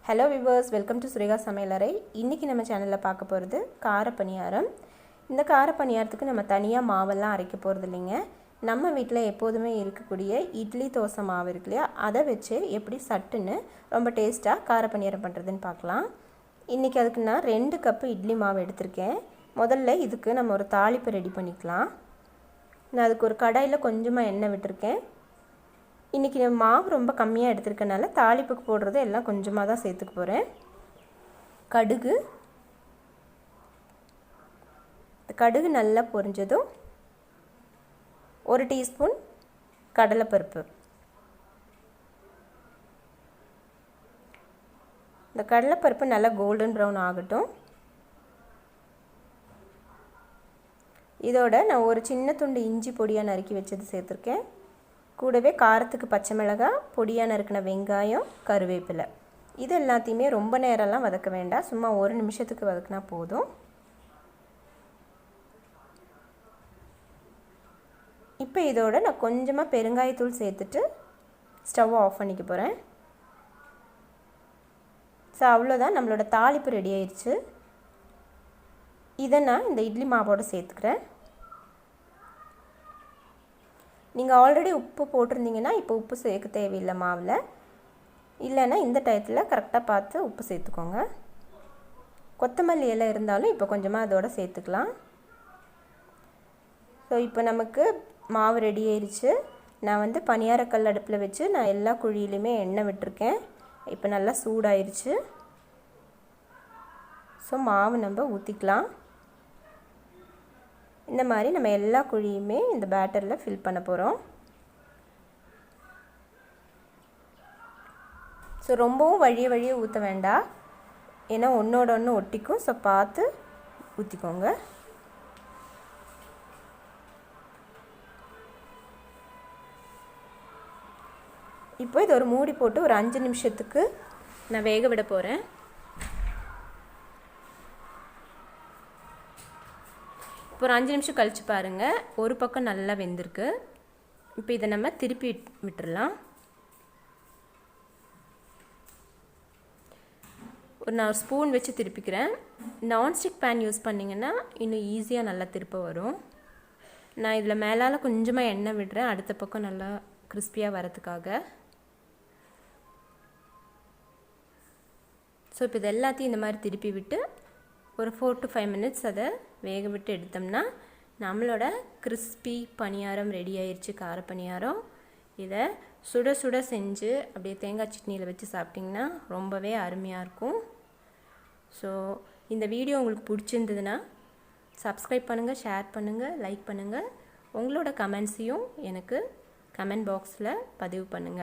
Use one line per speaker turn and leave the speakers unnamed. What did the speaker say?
Hello viewers, welcome to Surega Samaiyalarai. இன்னைக்கு நம்ம சேனல்ல பார்க்க போறது கார பணியாரம். இந்த கார பணியாரத்துக்கு நம்ம தனியா மாவெல்லாம் அரைக்க போறது இல்லைங்க. நம்ம வீட்ல எப்போதுமே இருக்கக்கூடிய இட்லி தோசை மாவு இருக்கு இல்லையா, அதை வச்சு எப்படி சட்டுன்னு ரொம்ப டேஸ்டா கார பணியாரம் பண்றதுன்னு பார்க்கலாம். இன்னைக்கு அதுக்கு நான் 2 கப் இட்லி மாவு எடுத்துர்க்கேன். முதல்ல இதுக்கு நம்ம ஒரு தாளிப்பு ரெடி பண்ணிக்கலாம். நான் அதுக்கு ஒரு கடாயில கொஞ்சமா எண்ணெய் விட்டுர்க்கேன். இன்னைக்கு நான் மாவு ரொம்ப கம்மியா எடுத்துர்க்கனால தாளிப்புக்கு போடுறது எல்லாம் கொஞ்சமா தான் சேர்த்துக்க போறேன். கடுகு நல்லா பொரிஞ்சதும் 1 டீஸ்பூன் கடலை பருப்பு. இந்த கடலை பருப்பு நல்லா கோல்டன் பிரவுன் ஆகட்டும். இதோட நான் ஒரு சின்ன துண்டு இஞ்சி பொடியா நறுக்கி வச்சது சேர்த்துர்க்கேன். கூடவே காரத்துக்கு பச்சை மிளகாய், பொடியா நறுக்கின வெங்காயம், கருவேப்பிலை. இது எல்லாத்தையுமே ரொம்ப நேரம்லாம் வதக்க வேண்டாம். சும்மா 1 நிமிஷத்துக்கு வதக்கினா போதும். இப்போ இதோட நான் கொஞ்சமா பெருங்காயத்தூள் சேர்த்துட்டு ஸ்டவ் ஆஃப் பண்ணிக்க போறேன். சோ அவ்வளவுதான், நம்மளோட தாளிப்பு ரெடி ஆயிருச்சு. இத நான் இந்த இட்லி மாவோட சேர்த்துக்கிறேன். நீங்க ஆல்ரெடி உப்பு போட்டுருந்தீங்கன்னா இப்போ உப்பு சேர்க்க தேவையில்லை மாவுல. இல்லனா இந்த டயத்துல கரெக்ட்டா பார்த்து உப்பு சேர்த்துக்கோங்க. கொத்தமல்லி இலை இருந்தாலும் இப்போ கொஞ்சமா அதோட சேர்த்துக்கலாம். சோ இப்போ நமக்கு மாவு ரெடி ஆயிருச்சு. நான் வந்து பணியாரக்கல் அடுப்புல வச்சு நான் எல்லா குழியிலயுமே எண்ணெய் விட்டுர்க்கேன். இப்போ நல்லா சூடாயிருச்சு. சோ மாவு நம்ம ஊத்திக்கலாம். இந்த மாதிரி நம்ம எல்லா குழியுமே இந்த பேட்டர்ல ஃபில் பண்ண போறோம். சோ ரொம்பவும் வழிய ஊத்த வேண்டாம். ஏனா ஒண்ணோட ஒண்ணு ஒட்டிக்கும். சோ பார்த்து ஊத்திக்கோங்க. இப்போ இது ஒரு மூடி போட்டு ஒரு 5 நிமிஷத்துக்கு நான் வேக விட போறேன். ஒரு 5 நிமிஷம் கழிச்சு பாருங்க, ஒரு பக்கம் நல்லா வெந்திருக்கு. இப்போ இத நம்ம திருப்பி விட்டுறலாம். நான் ஸ்பூன் வச்சு திருப்பிக்கிறேன். நான்ஸ்டிக் pan யூஸ் பண்ணீங்கன்னா இன்னும் ஈஸியா நல்லா திருப்ப வரும். நான் இதுல மேலால கொஞ்சமா எண்ணெய் விடுறேன், அடுத்த பக்கம் நல்லா கிறிஸ்பியா வரதுக்காக. சோ இப்போ இது எல்லாத்தையும் இந்த மாதிரி திருப்பி விட்டு ஒரு 4 to 5 minutes அதை வேக விட்டு எடுத்தோம்னா நம்மளோட கிறிஸ்பி பணியாரம் ரெடி ஆயிருச்சு, கார பணியாரம். இதை சுட சுட செஞ்சு அப்படியே தேங்காய் சட்னியில் வச்சு சாப்பிட்டிங்கன்னா ரொம்பவே அருமையாக இருக்கும். ஸோ இந்த வீடியோ உங்களுக்கு பிடிச்சிருந்ததுன்னா சப்ஸ்கிரைப் பண்ணுங்கள், ஷேர் பண்ணுங்கள், லைக் பண்ணுங்கள். உங்களோட கமெண்ட்ஸையும் எனக்கு கமெண்ட் பாக்ஸில் பதிவு பண்ணுங்கள்.